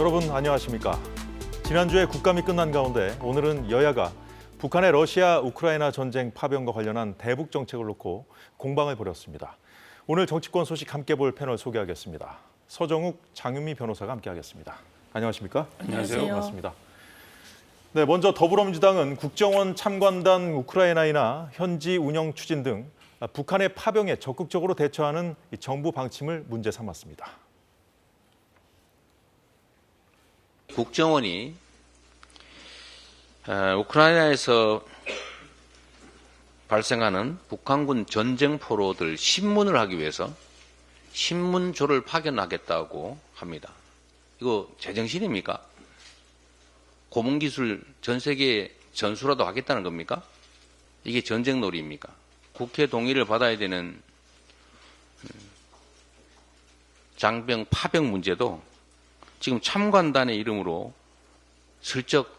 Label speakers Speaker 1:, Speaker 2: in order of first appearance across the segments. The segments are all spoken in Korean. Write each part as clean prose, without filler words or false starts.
Speaker 1: 여러분 안녕하십니까? 지난주에 국감이 끝난 가운데 오늘은 여야가 북한의 러시아 우크라이나 전쟁 파병과 관련한 대북 정책을 놓고 공방을 벌였습니다. 오늘 정치권 소식 함께 볼 패널 소개하겠습니다. 서정욱, 장윤미 변호사가 함께하겠습니다. 안녕하십니까?
Speaker 2: 안녕하세요.
Speaker 1: 반갑습니다. 네, 먼저 더불어민주당은 국정원 참관단 우크라이나이나 현지 운영 추진 등 북한의 파병에 적극적으로 대처하는 정부 방침을 문제 삼았습니다.
Speaker 2: 국정원이 우크라이나에서 발생하는 북한군 전쟁포로들 신문을 하기 위해서 신문조를 파견하겠다고 합니다. 이거 제정신입니까? 고문기술 전 세계에 전수라도 하겠다는 겁니까? 이게 전쟁놀이입니까? 국회 동의를 받아야 되는 장병 파병 문제도 지금 참관단의 이름으로 슬쩍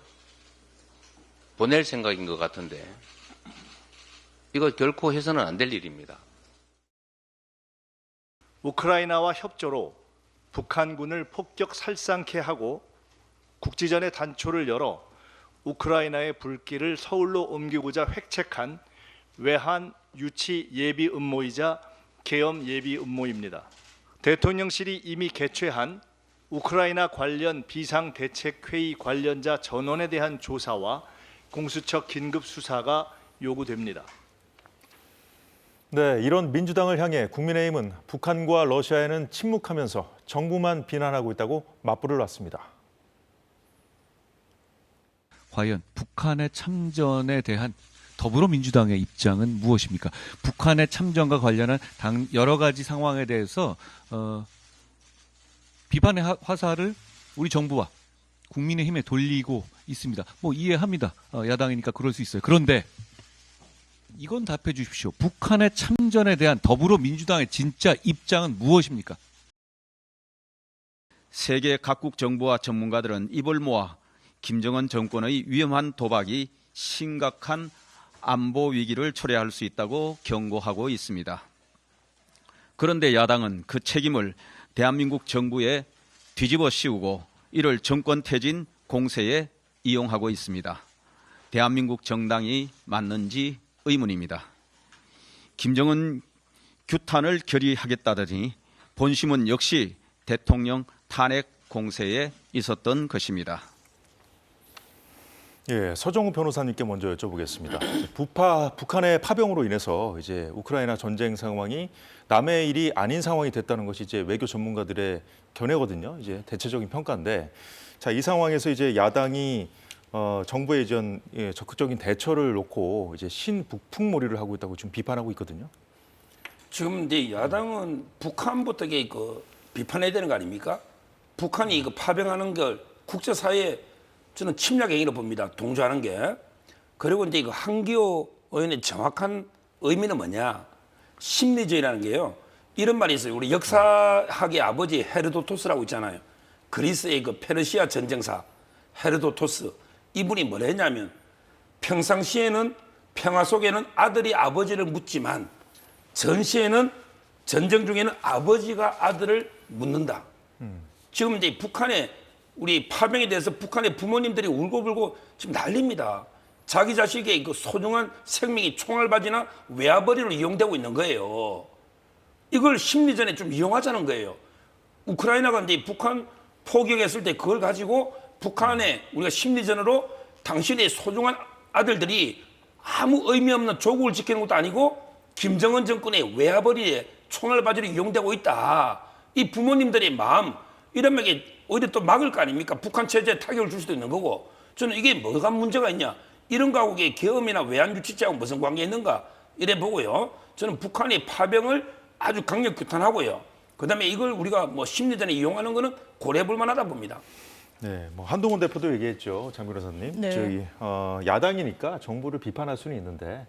Speaker 2: 보낼 생각인 것 같은데 이거 결코 해서는 안 될 일입니다.
Speaker 3: 우크라이나와 협조로 북한군을 폭격 살상케 하고 국지전의 단초를 열어 우크라이나의 불길을 서울로 옮기고자 획책한 외환 유치 예비 음모이자 계엄 예비 음모입니다. 대통령실이 이미 개최한 우크라이나 관련 비상대책회의 관련자 전원에 대한 조사와 공수처 긴급 수사가 요구됩니다.
Speaker 1: 네, 이런 민주당을 향해 국민의힘은 북한과 러시아에는 침묵하면서 정부만 비난하고 있다고 맞불을 놨습니다.
Speaker 4: 과연 북한의 참전에 대한 더불어민주당의 입장은 무엇입니까? 북한의 참전과 관련한 여러 가지 상황에 대해서 비판의 화살을 우리 정부와 국민의힘에 돌리고 있습니다. 뭐 이해합니다. 야당이니까 그럴 수 있어요. 그런데 이건 답해 주십시오. 북한의 참전에 대한 더불어민주당의 진짜 입장은 무엇입니까?
Speaker 5: 세계 각국 정부와 전문가들은 입을 모아 김정은 정권의 위험한 도박이 심각한 안보 위기를 초래할 수 있다고 경고하고 있습니다. 그런데 야당은 그 책임을 대한민국 정부에 뒤집어 씌우고 이를 정권 퇴진 공세에 이용하고 있습니다. 대한민국 정당이 맞는지 의문입니다. 김정은 규탄을 결의하겠다더니 본심은 역시 대통령 탄핵 공세에 있었던 것입니다.
Speaker 1: 예, 서정욱 변호사님께 먼저 여쭤보겠습니다. 북한의 파병으로 인해서 이제 우크라이나 전쟁 상황이 남의 일이 아닌 상황이 됐다는 것이 이제 외교 전문가들의 견해거든요. 이제 대체적인 평가인데, 자, 이 상황에서 이제 야당이 정부의 적극적인 대처를 놓고 이제 신북풍몰이를 하고 있다고 지금 비판하고 있거든요.
Speaker 6: 지금 이제 야당은 북한부터 비판해야 되는 거 아닙니까? 북한이 이거 파병하는 걸 국제사회에 저는 침략 행위로 봅니다. 동조하는 게. 그리고 이제 이거 한기호 의원의 정확한 의미는 뭐냐? 심리주의라는 게요. 이런 말이 있어요. 우리 역사학의 아버지 헤르도토스라고 있잖아요. 그리스의 그 페르시아 전쟁사 헤르도토스. 이분이 뭘 했냐면 평상시에는 평화 속에는 아들이 아버지를 묻지만 전시에는 전쟁 중에는 아버지가 아들을 묻는다. 지금 이제 북한의 우리 파병에 대해서 북한의 부모님들이 울고불고 지금 난립니다. 자기 자식의 그 소중한 생명이 총알바지나 외화벌이로 이용되고 있는 거예요. 이걸 심리전에 좀 이용하자는 거예요. 우크라이나가 이제 북한 포격했을 때 그걸 가지고 북한에 우리가 심리전으로 당신의 소중한 아들들이 아무 의미 없는 조국을 지키는 것도 아니고 김정은 정권의 외화벌이에 총알바지로 이용되고 있다. 이 부모님들의 마음 이러면 이게 오히려 또 막을 거 아닙니까? 북한 체제에 타격을 줄 수도 있는 거고. 저는 이게 뭐가 문제가 있냐? 이런 거하고 계엄이나 외환 유치죄하고 무슨 관계 있는가? 이래 보고요. 저는 북한의 파병을 아주 강력 규탄하고요. 그다음에 이걸 우리가 뭐 심리전에 이용하는 거는 고려해 볼 만하다 봅니다.
Speaker 1: 네, 뭐 한동훈 대표도 얘기했죠, 장 변호사님.
Speaker 7: 네.
Speaker 1: 저희 야당이니까 정부를 비판할 수는 있는데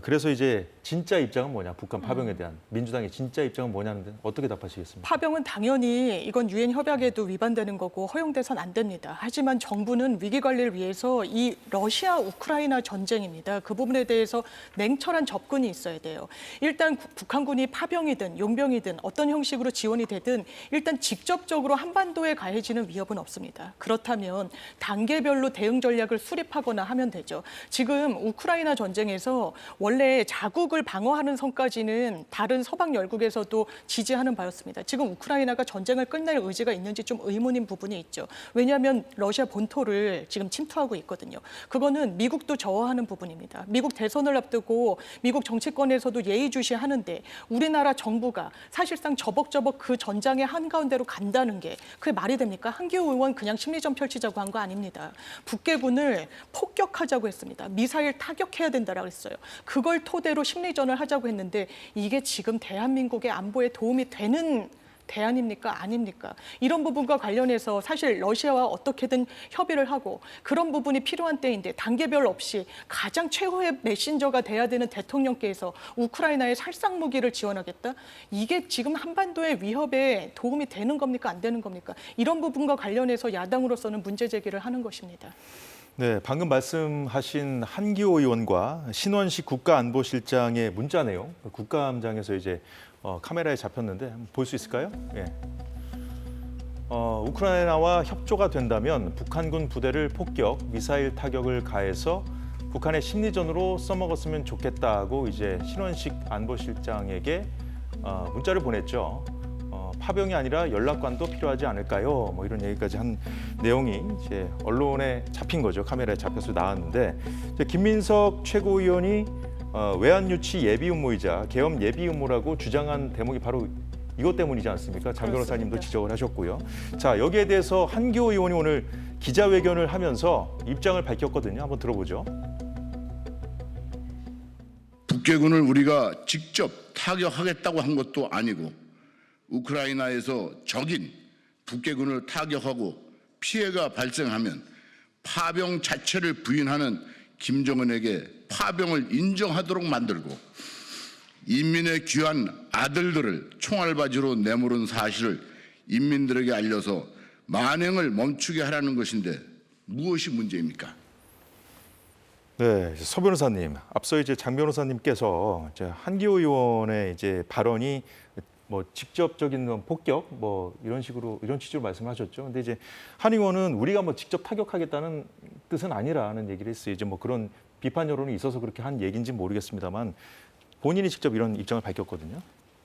Speaker 1: 그래서 이제 진짜 입장은 뭐냐, 북한 파병에 대한 민주당의 진짜 입장은 뭐냐는데 어떻게 답하시겠습니까?
Speaker 7: 파병은 당연히 이건 유엔 협약에도 위반되는 거고 허용돼선 안 됩니다. 하지만 정부는 위기 관리를 위해서 이 러시아 우크라이나 전쟁입니다. 그 부분에 대해서 냉철한 접근이 있어야 돼요. 일단 북한군이 파병이든 용병이든 어떤 형식으로 지원이 되든 일단 직접적으로 한반도에 가해지는 위협은 없습니다. 그렇다면 단계별로 대응 전략을 수립하거나 하면 되죠. 지금 우크라이나 전쟁에서 원래 자국을 방어하는 선까지는 다른 서방 열국에서도 지지하는 바였습니다. 지금 우크라이나가 전쟁을 끝낼 의지가 있는지 좀 의문인 부분이 있죠. 왜냐하면 러시아 본토를 지금 침투하고 있거든요. 그거는 미국도 저어하는 부분입니다. 미국 대선을 앞두고 미국 정치권에서도 예의주시하는데 우리나라 정부가 사실상 저벅저벅 그 전장의 한가운데로 간다는 게 그게 말이 됩니까? 한기호 의원 그냥 심리전 펼치자고 한 거 아닙니다. 북괴군을 폭격하자고 했습니다. 미사일 타격해야 된다라고 했어요. 그걸 토대로 심리전을 하자고 했는데 이게 지금 대한민국의 안보에 도움이 되는 대안입니까? 아닙니까? 이런 부분과 관련해서 사실 러시아와 어떻게든 협의를 하고 그런 부분이 필요한 때인데 단계별 없이 가장 최후의 메신저가 돼야 되는 대통령께서 우크라이나에 살상 무기를 지원하겠다? 이게 지금 한반도의 위협에 도움이 되는 겁니까? 안 되는 겁니까? 이런 부분과 관련해서 야당으로서는 문제 제기를 하는 것입니다.
Speaker 1: 네, 방금 말씀하신 한기호 의원과 신원식 국가안보실장의 문자 내용, 국감장에서 이제 카메라에 잡혔는데 한번 볼 수 있을까요? 예. 우크라이나와 협조가 된다면 북한군 부대를 폭격, 미사일 타격을 가해서 북한의 심리전으로 써먹었으면 좋겠다고 이제 신원식 안보실장에게 문자를 보냈죠. 파병이 아니라 연락관도 필요하지 않을까요? 뭐 이런 얘기까지 한 내용이 이제 언론에 잡힌 거죠. 카메라에 잡혀서 나왔는데 이제 김민석 최고위원이 외환 유치 예비 음모이자 계엄 예비 음모라고 주장한 대목이 바로 이것 때문이지 않습니까? 장 변호사님도 지적을 하셨고요. 자, 여기에 대해서 한기호 의원이 오늘 기자회견을 하면서 입장을 밝혔거든요. 한번 들어보죠.
Speaker 8: 북괴군을 우리가 직접 타격하겠다고 한 것도 아니고 우크라이나에서 적인 북괴군을 타격하고 피해가 발생하면 파병 자체를 부인하는 김정은에게 파병을 인정하도록 만들고 인민의 귀한 아들들을 총알바지로 내모른 사실을 인민들에게 알려서 만행을 멈추게 하라는 것인데 무엇이 문제입니까?
Speaker 1: 네, 서 변호사님, 앞서 이제 장 변호사님께서 이제 한기호 의원의 이제 발언이 뭐 직접적인 폭격 뭐 이런 식으로 이런 취지로 말씀하셨죠. 근데 이제 한 의원은 우리가 뭐 직접 타격하겠다는 뜻은 아니라는 얘기를 했어요. 이제 뭐 그런 비판 여론이 있어서 그렇게 한 얘기인지 모르겠습니다만 본인이 직접 이런 입장을 밝혔거든요.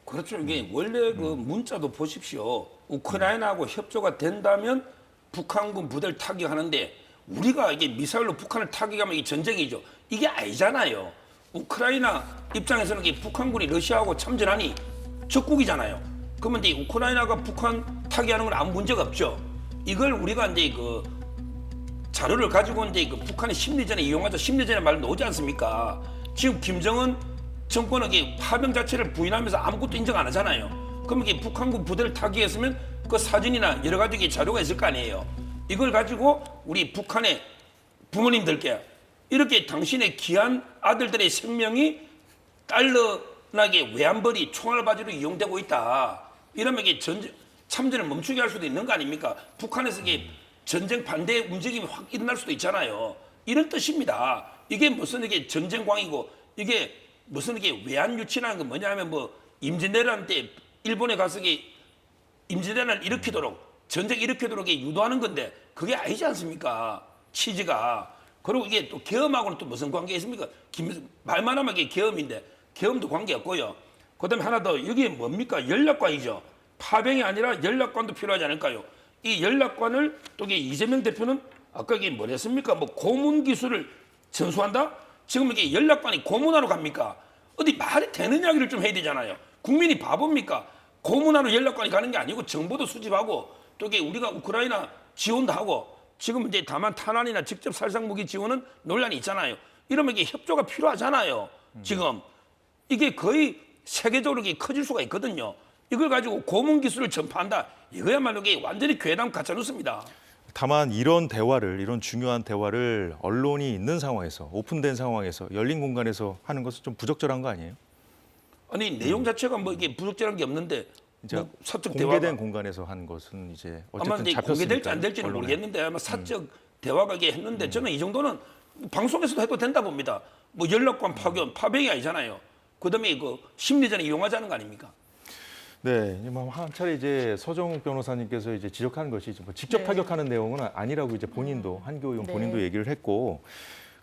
Speaker 6: 그렇죠. 이게 원래 그 문자도 보십시오. 우크라이나하고 협조가 된다면 북한군 부대를 타격하는데 우리가 이게 미사일로 북한을 타격하면 이게 전쟁이죠. 이게 아니잖아요. 우크라이나 입장에서는 이게 북한군이 러시아하고 참전하니 적국이잖아요. 그러면 이제 우크라이나가 북한 타격하는 건 아무 문제가 없죠. 이걸 우리가 이제 그 자료를 가지고 이제 그 북한의 심리전에 이용하자 심리전의 말 나오지 않습니까? 지금 김정은 정권은 이게 파병 자체를 부인하면서 아무것도 인정 안 하잖아요. 그러면 이게 북한군 부대를 타격했으면 그 사진이나 여러 가지 자료가 있을 거 아니에요. 이걸 가지고 우리 북한의 부모님들께 이렇게 당신의 귀한 아들들의 생명이 달러나게 외환벌이 총알바지로 이용되고 있다. 이러면 이게 참전을 멈추게 할 수도 있는 거 아닙니까? 북한에서 이게 전쟁 반대 움직임이 확 일어날 수도 있잖아요. 이런 뜻입니다. 이게 무슨 이게 전쟁광이고 이게 무슨 이게 외환 유치라는 건 뭐냐면 뭐 임진왜란 때 일본에 가서 이게 임진왜란을 일으키도록 전쟁 일으키도록 유도하는 건데 그게 아니지 않습니까? 취지가. 그리고 이게 또 계엄하고는 또 무슨 관계 있습니까? 말만 하면 이게 계엄인데 계엄도 관계 없고요. 그다음에 하나 더 여기 뭡니까? 연락관이죠. 파병이 아니라 연락관도 필요하지 않을까요? 이 연락관을 또 이게 이재명 대표는 아까 이게 뭐랬습니까? 뭐 고문 기술을 전수한다? 지금 이게 연락관이 고문하러 갑니까? 어디 말이 되는 이야기를 좀 해야 되잖아요. 국민이 바보입니까? 고문하러 연락관이 가는 게 아니고 정보도 수집하고 또 이게 우리가 우크라이나 지원도 하고 지금 이제 다만 탄환이나 직접 살상 무기 지원은 논란이 있잖아요. 이러면 이게 협조가 필요하잖아요. 지금 이게 거의 세계적으로 이게 커질 수가 있거든요. 이걸 가지고 고문 기술을 전파한다. 이거야말로 이게 완전히 괴담 가짜뉴스입니다.
Speaker 1: 다만 이런 대화를, 이런 중요한 대화를 언론이 있는 상황에서, 오픈된 상황에서, 열린 공간에서 하는 것은 좀 부적절한 거 아니에요?
Speaker 6: 아니 내용 자체가 뭐 이게 부적절한 게 없는데
Speaker 1: 이제
Speaker 6: 뭐 사적
Speaker 1: 공개된
Speaker 6: 대화가
Speaker 1: 공간에서 한 것은 이제
Speaker 6: 아마
Speaker 1: 어쨌든
Speaker 6: 이제
Speaker 1: 잡혔으니까.
Speaker 6: 공개될지 안 될지는
Speaker 1: 언론에.
Speaker 6: 모르겠는데 아마 사적 대화가 이게 했는데 저는 이 정도는 방송에서도 해도 된다 봅니다. 뭐 연락관 파견, 파병이 아니잖아요. 그다음에 그 심리전에 이용하자는 거 아닙니까?
Speaker 1: 네, 뭐 한 차례 이제 서정욱 변호사님께서 이제 지적한 것이 뭐 직접 타격하는 내용은 아니라고 이제 본인도 한교 의원
Speaker 7: 네.
Speaker 1: 본인도 얘기를 했고,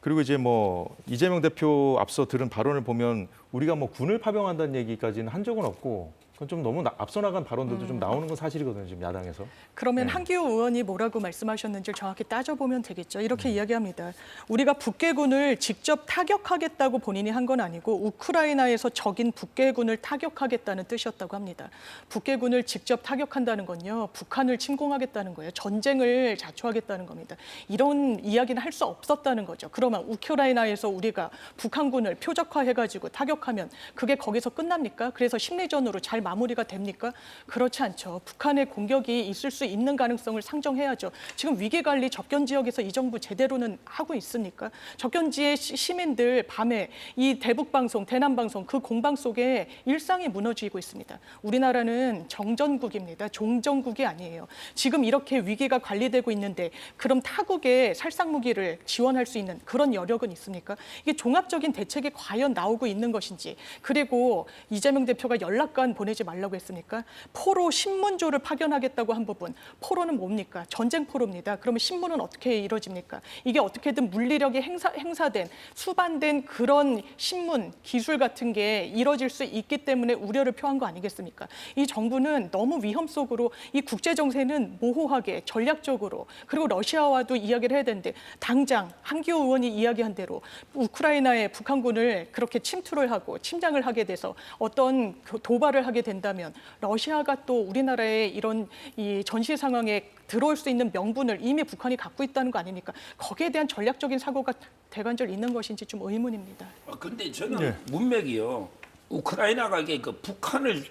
Speaker 1: 그리고 이제 뭐 이재명 대표 앞서 들은 발언을 보면 우리가 뭐 군을 파병한다는 얘기까지는 한 적은 없고, 그건 좀 너무 앞서 나간 발언들도 좀 나오는 건 사실이거든요, 지금 야당에서.
Speaker 7: 그러면
Speaker 1: 네.
Speaker 7: 한기호 의원이 뭐라고 말씀하셨는지를 정확히 따져보면 되겠죠. 이렇게 이야기합니다. 우리가 북괴군을 직접 타격하겠다고 본인이 한 건 아니고 우크라이나에서 적인 북괴군을 타격하겠다는 뜻이었다고 합니다. 북괴군을 직접 타격한다는 건요, 북한을 침공하겠다는 거예요. 전쟁을 자초하겠다는 겁니다. 이런 이야기는 할 수 없었다는 거죠. 그러면 우크라이나에서 우리가 북한군을 표적화해가지고 타격하면 그게 거기서 끝납니까? 그래서 심리전으로 잘 마무리가 됩니까? 그렇지 않죠. 북한의 공격이 있을 수 있는 가능성을 상정해야죠. 지금 위기관리 접견 지역에서 이 정부 제대로는 하고 있습니까? 접견지의 시민들 밤에 이 대북방송, 대남방송 그 공방 속에 일상이 무너지고 있습니다. 우리나라는 정전국입니다. 종전국이 아니에요. 지금 이렇게 위기가 관리되고 있는데 그럼 타국에 살상무기를 지원할 수 있는 그런 여력은 있습니까? 이게 종합적인 대책이 과연 나오고 있는 것인지, 그리고 이재명 대표가 연락관 보내지 말라고 했습니까? 포로 신문조를 파견하겠다고 한 부분, 포로는 뭡니까? 전쟁 포로입니다. 그러면 신문은 어떻게 이루어집니까? 이게 어떻게든 물리력이 행사된 수반된 그런 신문 기술 같은 게 이루어질 수 있기 때문에 우려를 표한 거 아니겠습니까? 이 정부는 너무 위험 속으로 이 국제 정세는 모호하게 전략적으로, 그리고 러시아와도 이야기를 해야 되는데 당장 한기호 의원이 이야기한 대로 우크라이나에 북한군을 그렇게 침투를 하고 침략을 하게 돼서 어떤 도발을 하게 된다면 러시아가 또 우리나라의 이런 이 전시 상황에 들어올 수 있는 명분을 이미 북한이 갖고 있다는 거 아닙니까? 거기에 대한 전략적인 사고가 대관절 있는 것인지 좀 의문입니다.
Speaker 6: 근데 저는
Speaker 1: 네.
Speaker 6: 문맥이요. 우크라이나가 이게 그 북한을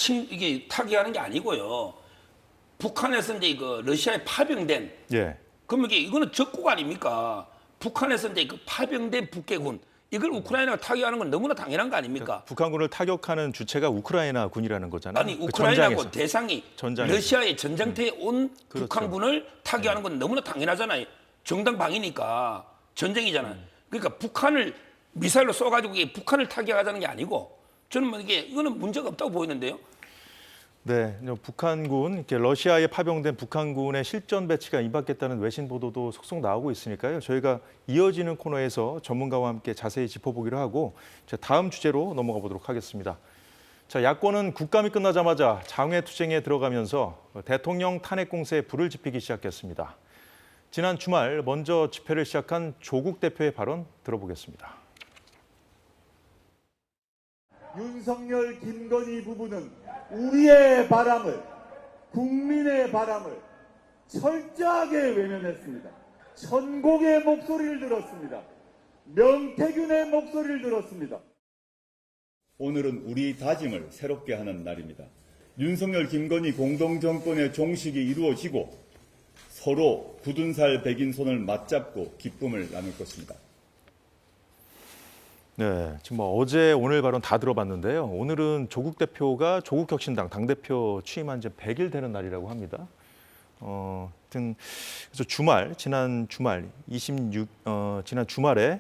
Speaker 6: 이게 타격하는 게 아니고요. 북한에서 이제 그 러시아에 파병된,
Speaker 1: 예.
Speaker 6: 그럼 이거는 적국 아닙니까? 북한에서 이제 그 파병된 북괴군, 이걸 우크라이나가 타격하는 건 너무나 당연한 거 아닙니까?
Speaker 1: 북한군을 타격하는 주체가 우크라이나 군이라는 거잖아요.
Speaker 6: 아니
Speaker 1: 그
Speaker 6: 우크라이나고
Speaker 1: 전장에서.
Speaker 6: 대상이
Speaker 1: 전장에서.
Speaker 6: 러시아의 전장터에 온
Speaker 1: 그렇죠.
Speaker 6: 북한군을 타격하는 건 너무나 당연하잖아요. 정당방위니까 전쟁이잖아요. 그러니까 북한을 미사일로 쏘가지고 이게 북한을 타격하자는 게 아니고, 저는 뭐 이거는 문제가 없다고 보이는데요.
Speaker 1: 네, 북한군, 이렇게 러시아에 파병된 북한군의 실전 배치가 임박했다는 외신 보도도 속속 나오고 있으니까요. 저희가 이어지는 코너에서 전문가와 함께 자세히 짚어보기로 하고, 다음 주제로 넘어가 보도록 하겠습니다. 자, 야권은 국감이 끝나자마자 장외투쟁에 들어가면서 대통령 탄핵 공세에 불을 지피기 시작했습니다. 지난 주말 먼저 집회를 시작한 조국 대표의 발언 들어보겠습니다.
Speaker 9: 윤석열, 김건희 부부는 우리의 바람을, 국민의 바람을 철저하게 외면했습니다. 천곡의 목소리를 들었습니다. 명태균의 목소리를 들었습니다.
Speaker 10: 오늘은 우리 다짐을 새롭게 하는 날입니다. 윤석열, 김건희 공동정권의 종식이 이루어지고 서로 굳은 살 백인 손을 맞잡고 기쁨을 나눌 것입니다.
Speaker 1: 네, 지금 뭐 어제 오늘 발언 다 들어봤는데요. 오늘은 조국 대표가 조국혁신당 당대표 취임한 지 100일 되는 날이라고 합니다. 하여튼 그래서 지난 주말에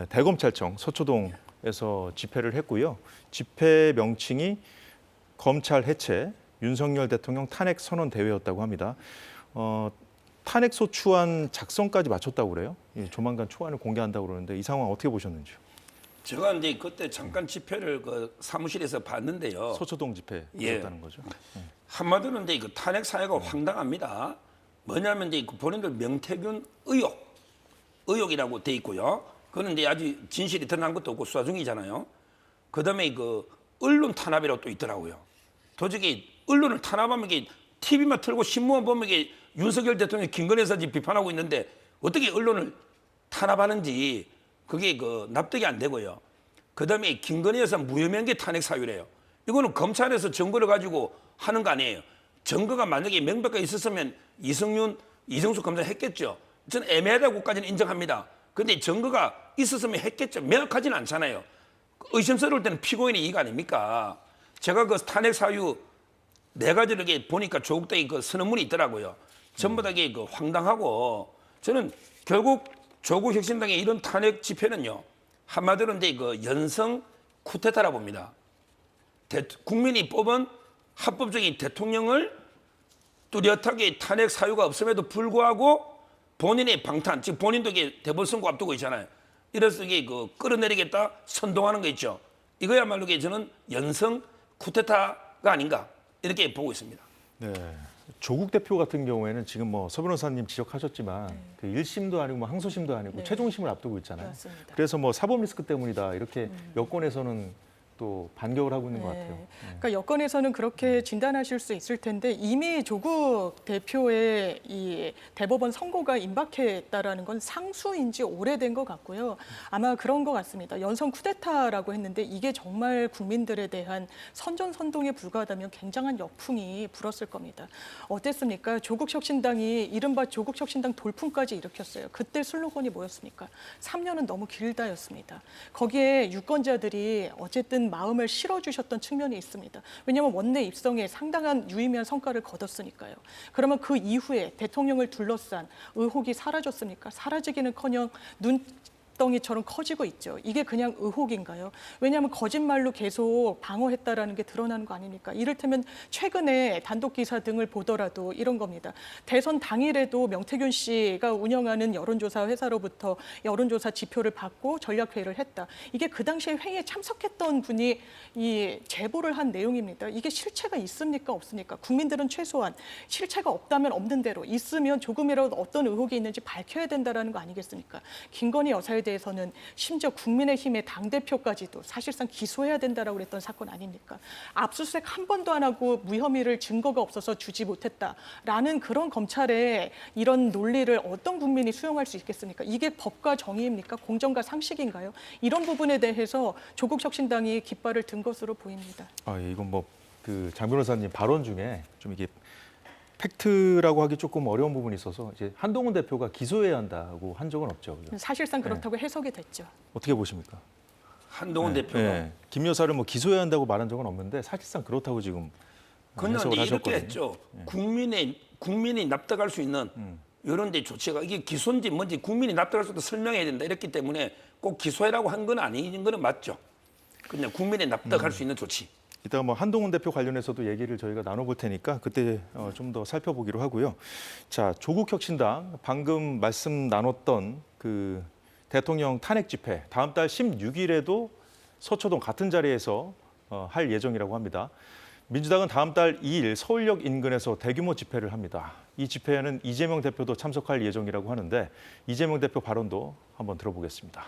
Speaker 1: 대검찰청 서초동에서 집회를 했고요. 집회 명칭이 검찰 해체, 윤석열 대통령 탄핵 선언 대회였다고 합니다. 탄핵 소추안 작성까지 마쳤다고 그래요. 조만간 초안을 공개한다고 그러는데 이 상황 어떻게 보셨는지요?
Speaker 6: 제가 이제 그때 잠깐 집회를 그 사무실에서 봤는데요.
Speaker 1: 서초동 집회였다는 거죠.
Speaker 6: 한마디로 이제 그 탄핵 사회가 황당합니다. 뭐냐면 이제 그 본인들 명태균 의혹이라고 돼 있고요. 그거는 이제 아주 진실이 드러난 것도 없고 수사 중이잖아요. 그다음에 그 언론 탄압이라고 또 있더라고요. 도저히 언론을 탄압하면 이게 TV만 틀고 신문만 보면 이게 윤석열 대통령 김건희 여사 비판하고 있는데 어떻게 언론을 탄압하는지 그게 그 납득이 안 되고요. 그다음에 김건희 여사 무혐의한 탄핵 사유래요. 이거는 검찰에서 증거를 가지고 하는 거 아니에요. 증거가 만약에 명백하게 있었으면 이승윤 이정수 검사 했겠죠. 저는 애매하다고까지는 인정합니다. 근데 증거가 있었으면 했겠죠. 명확하지는 않잖아요. 의심스러울 때는 피고인의 이익 아닙니까? 제가 그 탄핵 사유 4가지를 이렇게 보니까 조국 대의 그 선언문이 있더라고요. 전부 다 이게 그 황당하고, 저는 결국 조국 혁신당의 이런 탄핵 집회는요, 한마디로 이제 그 연성 쿠데타라 봅니다. 국민이 뽑은 합법적인 대통령을 뚜렷하게 탄핵 사유가 없음에도 불구하고 본인의 방탄, 즉 본인도 이게 대법원 선고 앞두고 있잖아요. 이래서 이게 그 끌어내리겠다 선동하는 거 있죠. 이거야말로 이게 저는 연성 쿠데타가 아닌가 이렇게 보고 있습니다.
Speaker 1: 네. 조국 대표 같은 경우에는 지금 뭐 서 변호사님 지적하셨지만 그 1심도 아니고 뭐 항소심도 아니고
Speaker 7: 네.
Speaker 1: 최종심을 앞두고 있잖아요.
Speaker 7: 맞습니다.
Speaker 1: 그래서 뭐 사법 리스크 때문이다 이렇게 여권에서는 또 반격을 하고 있는 것 같아요. 네.
Speaker 7: 그러니까 여권에서는 그렇게 진단하실 수 있을 텐데 이미 조국 대표의 이 대법원 선고가 임박했다라는 건 상수인지 오래된 것 같고요. 아마 그런 것 같습니다. 연성 쿠데타라고 했는데 이게 정말 국민들에 대한 선전선동에 불과하다면 굉장한 역풍이 불었을 겁니다. 어땠습니까? 조국혁신당이 이른바 조국혁신당 돌풍까지 일으켰어요. 그때 슬로건이 뭐였습니까? 3년은 너무 길다였습니다. 거기에 유권자들이 어쨌든 마음을 실어주셨던 측면이 있습니다. 왜냐하면 원내 입성에 상당한 유의미한 성과를 거뒀으니까요. 그러면 그 이후에 대통령을 둘러싼 의혹이 사라졌습니까? 사라지기는커녕 눈덩이처럼 커지고 있죠. 이게 그냥 의혹인가요? 왜냐하면 거짓말로 계속 방어했다라는 게 드러나는 거 아닙니까? 이를테면 최근에 단독 기사 등을 보더라도 이런 겁니다. 대선 당일에도 명태균 씨가 운영하는 여론조사 회사로부터 여론조사 지표를 받고 전략회의를 했다. 이게 그 당시에 회의에 참석했던 분이 이 제보를 한 내용입니다. 이게 실체가 있습니까? 없습니까? 국민들은 최소한 실체가 없다면 없는 대로, 있으면 조금이라도 어떤 의혹이 있는지 밝혀야 된다는 거 아니겠습니까? 김건희 여사에 대해서는 심지어 국민의힘의 당대표까지도 사실상 기소해야 된다라고 그랬던 사건 아닙니까? 압수수색 한 번도 안 하고 무혐의를 증거가 없어서 주지 못했다라는 그런 검찰의 이런 논리를 어떤 국민이 수용할 수 있겠습니까? 이게 법과 정의입니까? 공정과 상식인가요? 이런 부분에 대해서 조국 혁신당이 깃발을 든 것으로 보입니다.
Speaker 1: 이건 뭐 그 장 변호사님 발언 중에 좀 이게 팩트라고 하기 조금 어려운 부분이 있어서 이제 한동훈 대표가 기소해야 한다고 한 적은 없죠. 그죠?
Speaker 7: 사실상 그렇다고 해석이 됐죠.
Speaker 1: 어떻게 보십니까?
Speaker 6: 한동훈 대표가
Speaker 1: 김 여사를 뭐 기소해야 한다고 말한 적은 없는데 사실상 그렇다고 지금
Speaker 6: 그냥
Speaker 1: 해석을
Speaker 6: 이제 이렇게
Speaker 1: 하셨거든요.
Speaker 6: 했죠. 국민이 납득할 수 있는 이런 데 조치가 이게 기소인지 뭔지 국민이 납득할 수 있도록 설명해야 된다. 이렇기 때문에 꼭 기소해라고 한 건 아닌 거는 맞죠. 그냥 국민이 납득할 수 있는 조치.
Speaker 1: 이따가 뭐 한동훈 대표 관련해서도 얘기를 저희가 나눠볼 테니까 그때 좀 더 살펴보기로 하고요. 자, 조국혁신당 방금 말씀 나눴던 그 대통령 탄핵 집회 다음 달 16일에도 서초동 같은 자리에서 할 예정이라고 합니다. 민주당은 다음 달 2일 서울역 인근에서 대규모 집회를 합니다. 이 집회에는 이재명 대표도 참석할 예정이라고 하는데 이재명 대표 발언도 한번 들어보겠습니다.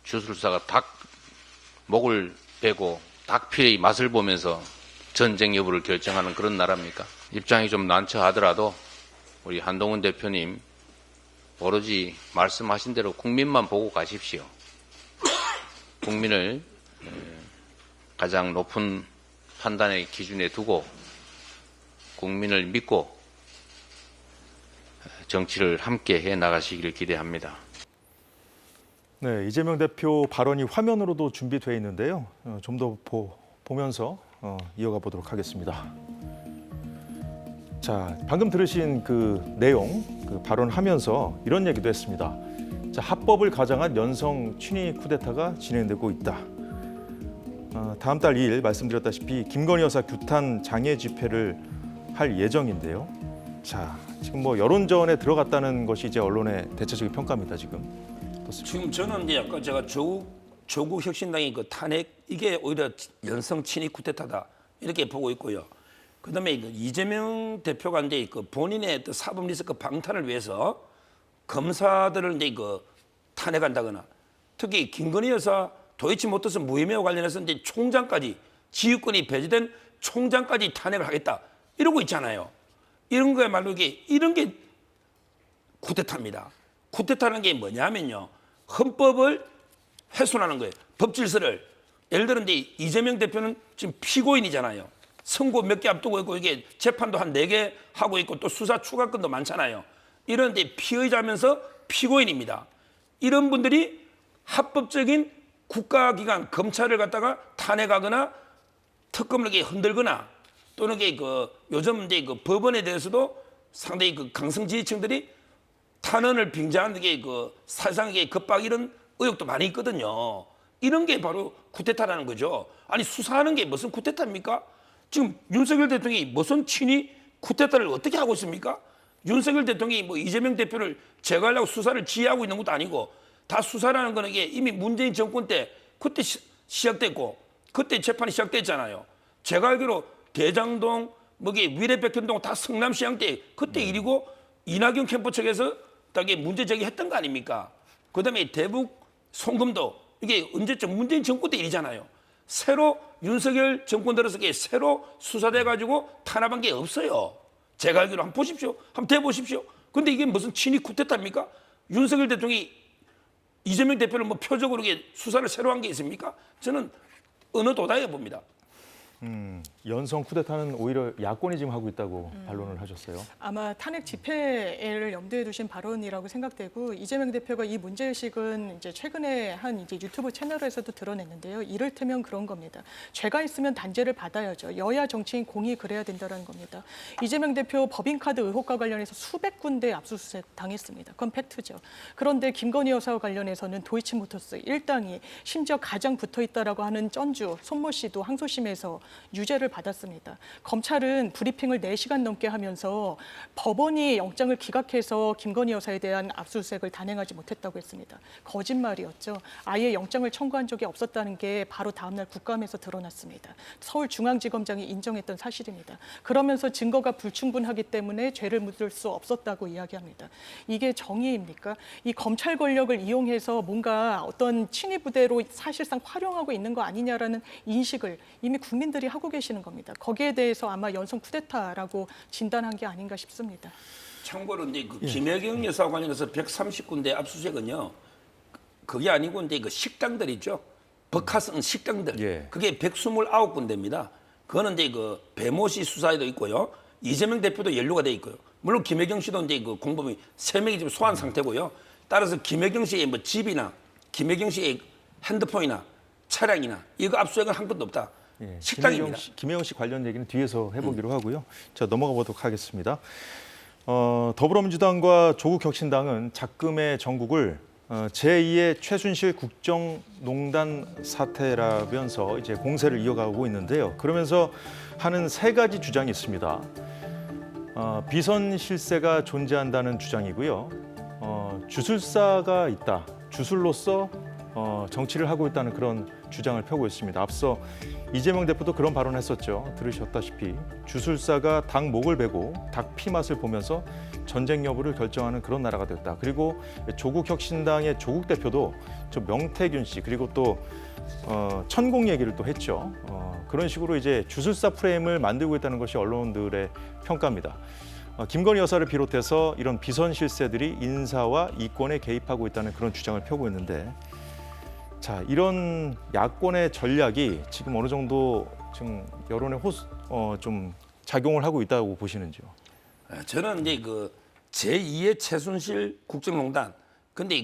Speaker 2: 주술사가 닭 목을 베고 닭피의 맛을 보면서 전쟁 여부를 결정하는 그런 나라입니까? 입장이 좀 난처하더라도 우리 한동훈 대표님 오로지 말씀하신 대로 국민만 보고 가십시오. 국민을 가장 높은 판단의 기준에 두고 국민을 믿고 정치를 함께 해 나가시기를 기대합니다.
Speaker 1: 네, 이재명 대표 발언이 화면으로도 준비되어 있는데요. 좀 더 보면서 이어가 보도록 하겠습니다. 자, 방금 들으신 그 내용, 그 발언하면서 이런 얘기도 했습니다. 자, 합법을 가장한 연성 친위 쿠데타가 진행되고 있다. 다음 달 2일 말씀드렸다시피 김건희 여사 규탄 장애 집회를 할 예정인데요. 자, 지금 뭐 여론전에 들어갔다는 것이 이제 언론의 대체적인 평가입니다.
Speaker 6: 지금 저는 이제 아까 제가 조국 혁신당의 그 탄핵 이게 오히려 연성 친위 쿠데타다 이렇게 보고 있고요. 그다음에 이재명 대표가 이제 그 본인의 사법 리스크 방탄을 위해서 검사들을 이제 그 탄핵한다거나 특히 김건희 여사 도이치모터스 무혐의와 관련해서 이제 총장까지 지휘권이 배제된 총장까지 탄핵을 하겠다 이러고 있잖아요. 이런 거야말로 이런 게 쿠데타입니다. 쿠데타라는 게 뭐냐면요. 헌법을 훼손하는 거예요. 법 질서를. 예를 들어 이제 이재명 대표는 지금 피고인이잖아요. 선고 몇 개 앞두고 있고 이게 재판도 한 4개 하고 있고 또 수사 추가건도 많잖아요. 이런데 피의자면서 피고인입니다. 이런 분들이 합법적인 국가기관 검찰을 갖다가 탄핵하거나 특검을 이렇게 흔들거나 또는 이게 요즘 이제 법원에 대해서도 상당히 강성 지지층들이 탄원을 빙자하는 게 사실상 이게 겁박 이런 의혹도 많이 있거든요. 이런 게 바로 쿠데타라는 거죠. 아니 수사하는 게 무슨 쿠데타입니까? 지금 윤석열 대통령이 무슨 친위 쿠데타를 어떻게 하고 있습니까? 윤석열 대통령이 뭐 이재명 대표를 제거하려고 수사를 지휘하고 있는 것도 아니고 다 수사라는 거는 이게 이미 문재인 정권 때 그때 시작됐고 그때 재판이 시작됐잖아요. 제가 알기로 대장동, 위례백현동 다 성남시장 때 그때 일이고 이낙연 캠프 측에서 딱 문제 제기했던 거 아닙니까? 그다음에 대북 송금도 이게 언제쯤 문재인 정권 때 일이잖아요. 새로 윤석열 정권 들어서 새로 수사돼 가지고 탄압한 게 없어요. 제가 알기로 한번 보십시오. 한번 대보십시오. 근데 이게 무슨 친위 쿠데타입니까? 윤석열 대통령이 이재명 대표를 뭐 표적으로 수사를 새로 한 게 있습니까? 저는 어느 도다에 봅니다.
Speaker 1: 연성 쿠데타는 오히려 야권이 지금 하고 있다고 반론을 하셨어요.
Speaker 7: 아마 탄핵 집회를 염두에 두신 발언이라고 생각되고 이재명 대표가 이 문제의식은 이제 최근에 한 이제 유튜브 채널에서도 드러냈는데요. 이를테면 그런 겁니다. 죄가 있으면 단죄를 받아야죠. 여야 정치인 공이 그래야 된다는 겁니다. 이재명 대표 법인카드 의혹과 관련해서 수백 군데 압수수색 당했습니다. 그건 팩트죠. 그런데 김건희 여사와 관련해서는 도이치모터스 일당이 심지어 가장 붙어있다라고 하는 전주 손모 씨도 항소심에서 유죄를 받았습니다. 검찰은 브리핑을 4시간 넘게 하면서 법원이 영장을 기각해서 김건희 여사에 대한 압수수색을 단행하지 못했다고 했습니다. 거짓말이었죠. 아예 영장을 청구한 적이 없었다는 게 바로 다음날 국감에서 드러났습니다. 서울중앙지검장이 인정했던 사실입니다. 그러면서 증거가 불충분하기 때문에 죄를 묻을 수 없었다고 이야기합니다. 이게 정의입니까? 이 검찰 권력을 이용해서 뭔가 어떤 친위 부대로 사실상 활용하고 있는 거 아니냐라는 인식을 이미 국민들이 하고 계시는 겁니다. 거기에 대해서 아마 연성 쿠데타라고 진단한 게 아닌가 싶습니다.
Speaker 6: 참고로 이제 김혜경 여사와 관련해서 130군데 압수수색은요. 그게 아니고 이제 식당들 있죠. 버카성 식당들.
Speaker 1: 예.
Speaker 6: 그게 129군데입니다. 그거는 이제 배모 씨 수사에도 있고요. 이재명 대표도 연루가 돼 있고요. 물론 김혜경 씨도 이제 공범이 3명이 지금 소환 상태고요. 따라서 김혜경 씨의 뭐 집이나 김혜경 씨의 핸드폰이나 차량이나 이거 압수수색은 한 건도 없다.
Speaker 1: 예,
Speaker 6: 식당입니다.
Speaker 1: 김혜영 씨 관련 얘기는 뒤에서 해보기로 하고요. 자, 넘어가 보도록 하겠습니다. 더불어민주당과 조국혁신당은 작금의 전국을 제2의 최순실 국정농단 사태라면서 이제 공세를 이어가고 있는데요. 그러면서 하는 3가지 주장이 있습니다. 비선 실세가 존재한다는 주장이고요. 주술사가 있다. 주술로서 정치를 하고 있다는 그런 주장을 펴고 있습니다. 앞서 이재명 대표도 그런 발언했었죠. 들으셨다시피 주술사가 닭 목을 베고 닭 피 맛을 보면서 전쟁 여부를 결정하는 그런 나라가 됐다. 그리고 조국혁신당의 조국 대표도 저 명태균 씨 그리고 또 천공 얘기를 또 했죠. 그런 식으로 이제 주술사 프레임을 만들고 있다는 것이 언론들의 평가입니다. 김건희 여사를 비롯해서 이런 비선 실세들이 인사와 이권에 개입하고 있다는 그런 주장을 펴고 있는데, 자, 이런 야권의 전략이 지금 어느 정도 지금 여론에 좀 작용을 하고 있다고 보시는지요?
Speaker 6: 저는 이제 제2의 최순실 국정농단, 근데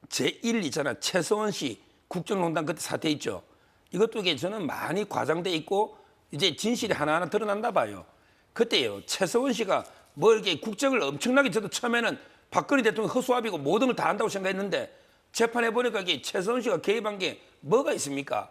Speaker 6: 제1 있잖아, 최서원 씨 국정농단 그때 사태 있죠. 이것도 이게 저는 많이 과장돼 있고 이제 진실이 하나하나 드러난다 봐요. 그때요, 최서원 씨가 뭐 이렇게 국정을 엄청나게 저도 처음에는 박근혜 대통령 허수아비고 모든 걸 다 한다고 생각했는데 재판해 보니까 이게 최서원 씨가 개입한 게 뭐가 있습니까?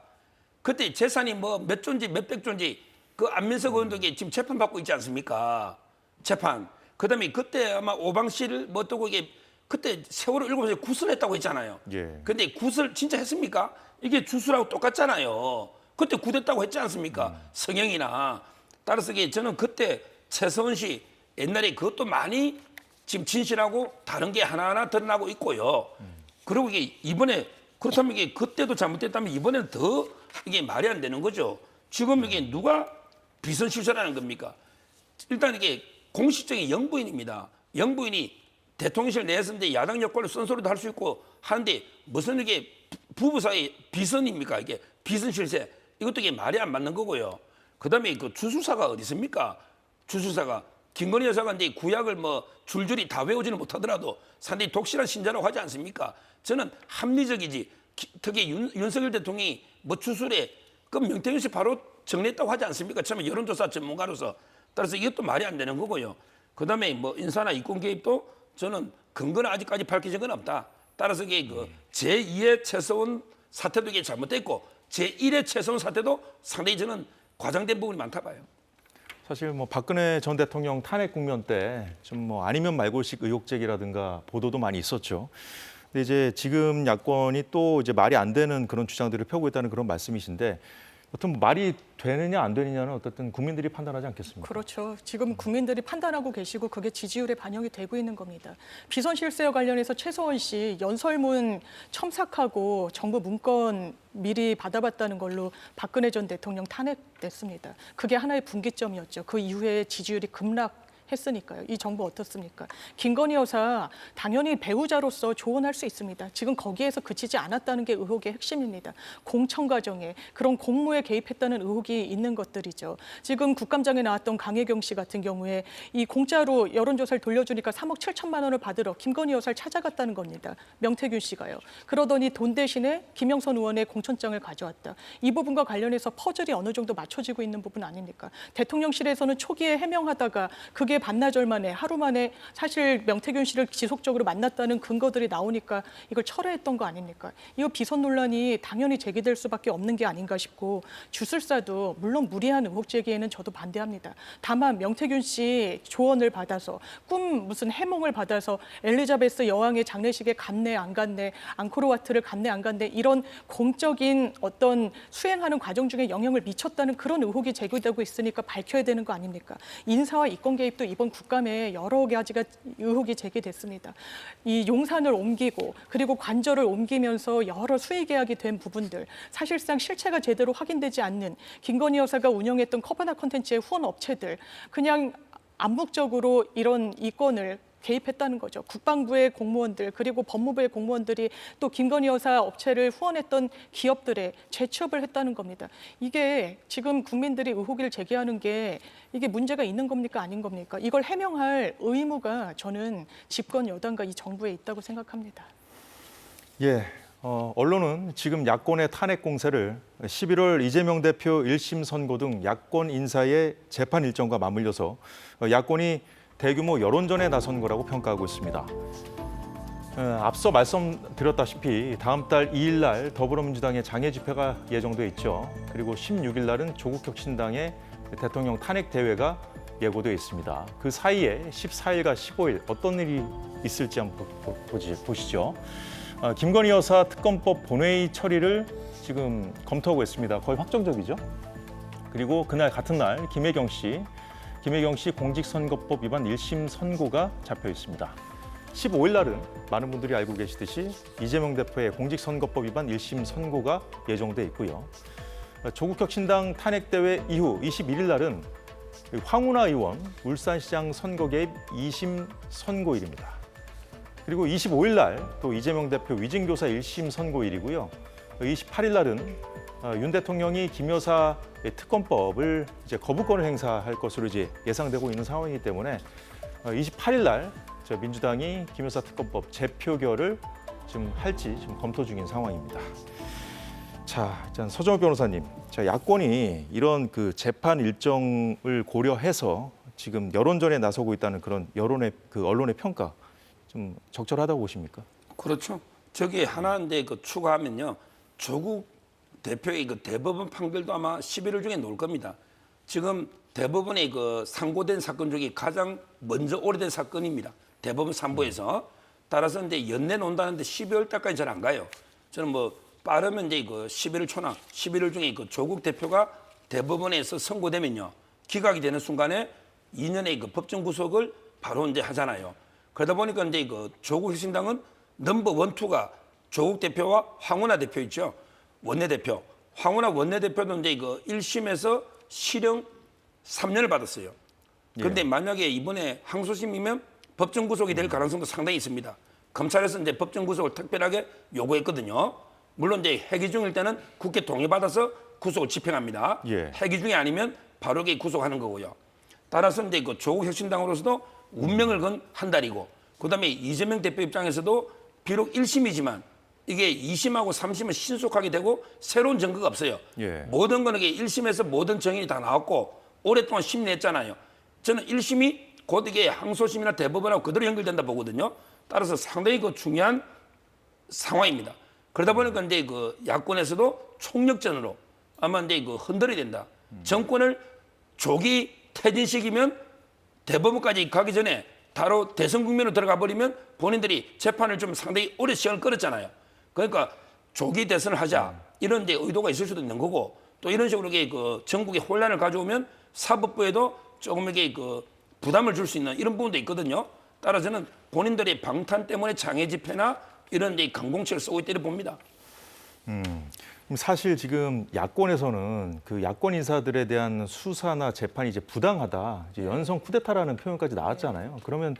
Speaker 6: 그때 재산이 뭐 몇 조인지 몇백 조인지 그 안민석 의원도 지금 재판 받고 있지 않습니까? 재판. 그다음에 그때 아마 오방 씨를 뭐 어떠고 이게 그때 세월호 7시에 구슬했다고 했잖아요.
Speaker 1: 예.
Speaker 6: 근데 구슬 진짜 했습니까? 이게 주술하고 똑같잖아요. 그때 구됐다고 했지 않습니까? 성형이나. 따라서 이게 저는 그때 최서원 씨 옛날에 그것도 많이 지금 진실하고 다른 게 하나하나 드러나고 있고요. 그리고 이게 이번에 그렇다면 이게 그때도 잘못됐다면 이번에는 더 이게 말이 안 되는 거죠. 지금 이게 누가 비선 실세라는 겁니까? 일단 이게 공식적인 영부인입니다. 영부인이 대통령실 내에서 이제 야당 역할을 쓴소리도 할 수 있고 하는데 무슨 이게 부부 사이 비선입니까? 이게 비선 실세. 이것도 이게 말이 안 맞는 거고요. 그다음에 그 주술사가 어디 있습니까? 주술사가 김건희 여사가 이제 구약을 뭐 줄줄이 다 외우지는 못하더라도 상당히 독실한 신자라고 하지 않습니까? 저는 합리적이지. 특히 윤석열 대통령이 뭐 주술에 그 명태균 씨 바로 정리했다고 하지 않습니까? 처음에 여론조사 전문가로서. 따라서 이것도 말이 안 되는 거고요. 그다음에 뭐 인사나 이권 개입도 저는 근거는 아직까지 밝혀진 건 없다. 따라서 이게 그 제2의 최서원 사태도 이게 잘못됐고 제1의 최서원 사태도 상당히 저는 과장된 부분이 많다 봐요.
Speaker 1: 사실 뭐 박근혜 전 대통령 탄핵 국면 때 좀 뭐 아니면 말고식 의혹 제기라든가 보도도 많이 있었죠. 근데 이제 지금 야권이 또 이제 말이 안 되는 그런 주장들을 펴고 있다는 그런 말씀이신데 어떤 뭐 말이 되느냐 안 되느냐는 어쨌든 국민들이 판단하지 않겠습니까?
Speaker 7: 그렇죠. 지금 국민들이 판단하고 계시고 그게 지지율에 반영이 되고 있는 겁니다. 비선 실세와 관련해서 최서원 씨 연설문 첨삭하고 정부 문건 미리 받아봤다는 걸로 박근혜 전 대통령 탄핵됐습니다. 그게 하나의 분기점이었죠. 그 이후에 지지율이 급락했으니까요. 이 정부 어떻습니까? 김건희 여사 당연히 배우자로서 조언할 수 있습니다. 지금 거기에서 그치지 않았다는 게 의혹의 핵심입니다. 공천 과정에 그런 공무에 개입했다는 의혹이 있는 것들이죠. 지금 국감장에 나왔던 강혜경 씨 같은 경우에 이 공짜로 여론조사를 돌려주니까 3억 7천만 원을 받으러 김건희 여사를 찾아갔다는 겁니다. 명태균 씨가요. 그러더니 돈 대신에 김영선 의원의 공천장을 가져왔다. 이 부분과 관련해서 퍼즐이 어느 정도 맞춰지고 있는 부분 아닙니까? 대통령실에서는 초기에 해명하다가 그게 반나절 만에 하루 만에 사실 명태균 씨를 지속적으로 만났다는 근거들이 나오니까 이걸 철회했던 거 아닙니까? 이거 비선 논란이 당연히 제기될 수밖에 없는 게 아닌가 싶고 주술사도 물론 무리한 의혹 제기에는 저도 반대합니다. 다만 명태균 씨 조언을 받아서 무슨 해몽을 받아서 엘리자베스 여왕의 장례식에 갔네 안 갔네 앙코르와트를 갔네 안 갔네 이런 공적인 어떤 수행하는 과정 중에 영향을 미쳤다는 그런 의혹이 제기되고 있으니까 밝혀야 되는 거 아닙니까? 인사와 이권 개입도 이번 국감에 여러 가지가 의혹이 제기됐습니다. 이 용산을 옮기고 그리고 관저를 옮기면서 여러 수의 계약이 된 부분들 사실상 실체가 제대로 확인되지 않는 김건희 여사가 운영했던 커버나 콘텐츠의 후원 업체들 그냥 암묵적으로 이런 이권을 개입했다는 거죠. 국방부의 공무원들 그리고 법무부의 공무원들이 또 김건희 여사 업체를 후원했던 기업들에 재취업을 했다는 겁니다. 이게 지금 국민들이 의혹을 제기하는 게 이게 문제가 있는 겁니까 아닌 겁니까? 이걸 해명할 의무가 저는 집권 여당과 이 정부에 있다고 생각합니다.
Speaker 1: 예, 언론은 지금 야권의 탄핵 공세를 11월 이재명 대표 1심 선고 등 야권 인사의 재판 일정과 맞물려서 야권이 대규모 여론전에 나선 거라고 평가하고 있습니다. 앞서 말씀드렸다시피 다음 달 2일 날 더불어민주당의 장애 집회가 예정돼 있죠. 그리고 16일 날은 조국혁신당의 대통령 탄핵 대회가 예고돼 있습니다. 그 사이에 14일과 15일 어떤 일이 있을지 한번 보시죠. 김건희 여사 특검법 본회의 처리를 지금 검토하고 있습니다. 거의 확정적이죠. 그리고 그날 같은 날 김혜경 씨 공직선거법 위반 1심 선고가 잡혀 있습니다. 15일 날은 많은 분들이 알고 계시듯이 이재명 대표의 공직선거법 위반 1심 선고가 예정돼 있고요. 조국혁신당 탄핵대회 이후 21일 날은 황운하 의원 울산시장 선거 개입 2심 선고일입니다. 그리고 25일 날 또 이재명 대표 위증교사 1심 선고일이고요. 28일 날은 윤 대통령이 김 여사 특검법을 이제 거부권을 행사할 것으로 이제 예상되고 있는 상황이기 때문에 28일 날 민주당이 김 여사 특검법 재표결을 지금 할지 지금 검토 중인 상황입니다. 자, 일단 서정호 변호사님, 야권이 이런 그 재판 일정을 고려해서 지금 여론전에 나서고 있다는 그런 여론의 그 언론의 평가 좀 적절하다고 보십니까?
Speaker 6: 그렇죠. 저기 하나인데 그 추가하면요. 조국 대표의 그 대법원 판결도 아마 11월 중에 나올 겁니다. 지금 대법원의 그 상고된 사건 중에 가장 먼저 오래된 사건입니다. 대법원 3부에서. 따라서 이제 연내 논다는데 12월 달까지 잘 안 가요. 저는 뭐 빠르면 이제 그 11월 초나 11월 중에 그 조국 대표가 대법원에서 선고되면요. 기각이 되는 순간에 2년의 그 법정 구속을 바로 이제 하잖아요. 그러다 보니까 이제 그 조국혁신당은 넘버 1, 2가 조국 대표와 황운하 대표 있죠. 원내대표. 황운하 원내대표도 이제 그 1심에서 실형 3년을 받았어요. 그런데 만약에 이번에 항소심이면 법정 구속이 될 가능성도 상당히 있습니다. 검찰에서 이제 법정 구속을 특별하게 요구했거든요. 물론 이제 해기 중일 때는 국회 동의받아서 구속을 집행합니다. 해기 중이 아니면 바로 이게 구속하는 거고요. 따라서 이제 그 조국 혁신당으로서도 운명을 건 한 달이고, 그다음에 이재명 대표 입장에서도 비록 1심이지만 이게 2심하고 3심은 신속하게 되고 새로운 증거가 없어요.
Speaker 1: 예.
Speaker 6: 모든 거는 이게 1심에서 모든 정인이 다 나왔고 오랫동안 심리했잖아요. 저는 1심이 곧 이게 항소심이나 대법원하고 그대로 연결된다 보거든요. 따라서 상당히 그 중요한 상황입니다. 그러다 보니까 이제 그 야권에서도 총력전으로 아마 이제 그 흔들어야 된다. 정권을 조기 퇴진시키면 대법원까지 가기 전에 바로 대선 국면으로 들어가 버리면 본인들이 재판을 좀 상당히 오래 시간을 끌었잖아요. 그러니까 조기 대선을 하자 이런 이제 의도가 있을 수도 있는 거고, 또 이런 식으로 이게 그 전국에 혼란을 가져오면 사법부에도 조금 이게 그 부담을 줄 수 있는 이런 부분도 있거든요. 따라서는 본인들의 방탄 때문에 장애 집회나 이런 이제 강공책을 쓰고 있다고 봅니다.
Speaker 1: 그럼 사실 지금 야권에서는 그 야권 인사들에 대한 수사나 재판이 이제 부당하다, 이제 연성 쿠데타라는 표현까지 나왔잖아요. 그러면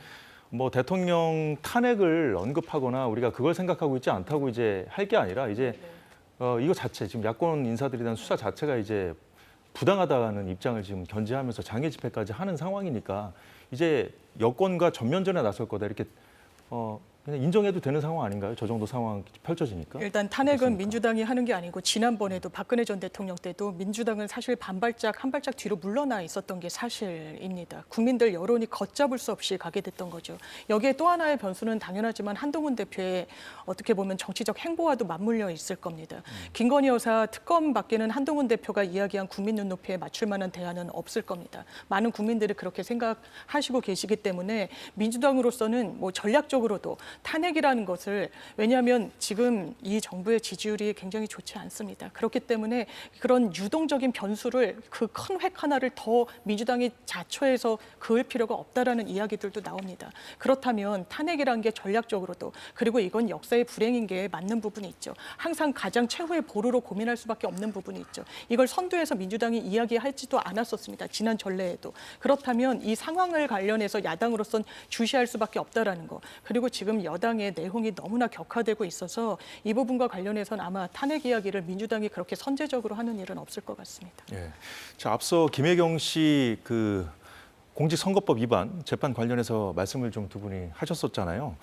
Speaker 1: 뭐 대통령 탄핵을 언급하거나 우리가 그걸 생각하고 있지 않다고 이제 할 게 아니라 이제 이거 자체 지금 야권 인사들에 대한 수사 자체가 이제 부당하다는 입장을 지금 견지하면서 장애 집회까지 하는 상황이니까 이제 여권과 전면전에 나설 거다 이렇게 그냥 인정해도 되는 상황 아닌가요? 저 정도 상황 펼쳐지니까.
Speaker 7: 일단 탄핵은
Speaker 1: 어떻습니까?
Speaker 7: 민주당이 하는 게 아니고 지난번에도 박근혜 전 대통령 때도 민주당은 사실 한 발짝 뒤로 물러나 있었던 게 사실입니다. 국민들 여론이 걷잡을 수 없이 가게 됐던 거죠. 여기에 또 하나의 변수는 당연하지만 한동훈 대표의 어떻게 보면 정치적 행보와도 맞물려 있을 겁니다. 김건희 여사 특검 밖에는 한동훈 대표가 이야기한 국민 눈높이에 맞출 만한 대안은 없을 겁니다. 많은 국민들이 그렇게 생각하시고 계시기 때문에 민주당으로서는 뭐 전략적으로도 탄핵이라는 것을, 왜냐하면 지금 이 정부의 지지율이 굉장히 좋지 않습니다. 그렇기 때문에 그런 유동적인 변수를, 그 큰 획 하나를 더 민주당이 자초해서 그을 필요가 없다라는 이야기들도 나옵니다. 그렇다면 탄핵이라는 게 전략적으로도, 그리고 이건 역사의 불행인 게 맞는 부분이 있죠. 항상 가장 최후의 보루로 고민할 수밖에 없는 부분이 있죠. 이걸 선두에서 민주당이 이야기하지도 않았었습니다. 지난 전례에도. 그렇다면 이 상황을 관련해서 야당으로선 주시할 수밖에 없다라는 거. 그리고 지금 여당의 내홍이 너무나 격화되고 있어서 이 부분과 관련해서는 아마 탄핵 이야기를 민주당이 그렇게 선제적으로 하는 일은 없을 것 같습니다.
Speaker 1: 예. 자, 앞서 김혜경 씨 그 공직선거법 위반 재판 관련해서 말씀을 좀 두 분이 하셨었잖아요.